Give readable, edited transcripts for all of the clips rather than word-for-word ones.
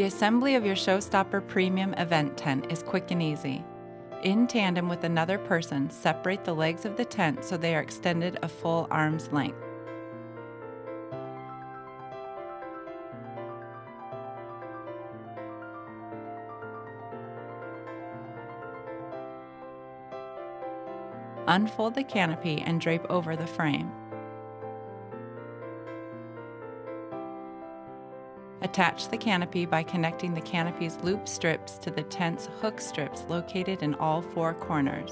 assembly of your Showstopper Premium event tent is quick and easy. In tandem with another person, separate the legs of the tent so they are extended a full arm's length. Unfold the canopy and drape over the frame. Attach the canopy by connecting the canopy's loop strips to the tent's hook strips located in all four corners.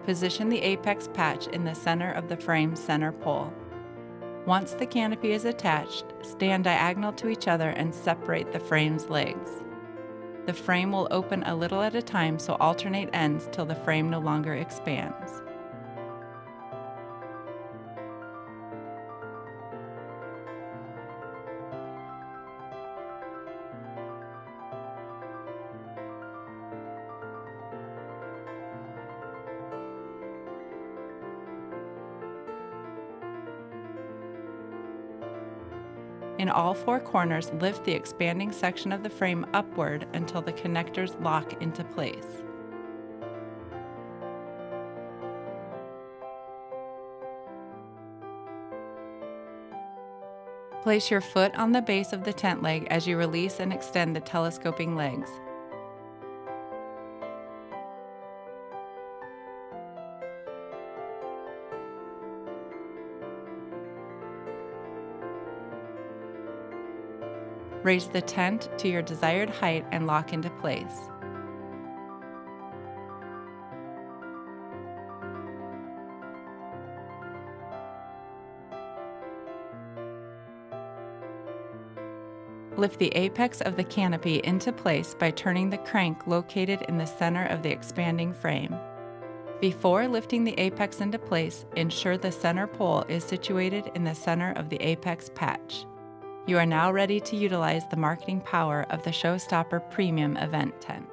Position the apex patch in the center of the frame's center pole. Once the canopy is attached, stand diagonal to each other and separate the frame's legs. The frame will open a little at a time, so alternate ends till the frame no longer expands. In all four corners, lift the expanding section of the frame upward until the connectors lock into place. Place your foot on the base of the tent leg as you release and extend the telescoping legs. Raise the tent to your desired height and lock into place. Lift the apex of the canopy into place by turning the crank located in the center of the expanding frame. Before lifting the apex into place, ensure the center pole is situated in the center of the apex patch. You are now ready to utilize the marketing power of the Showstopper Premium Event Tent.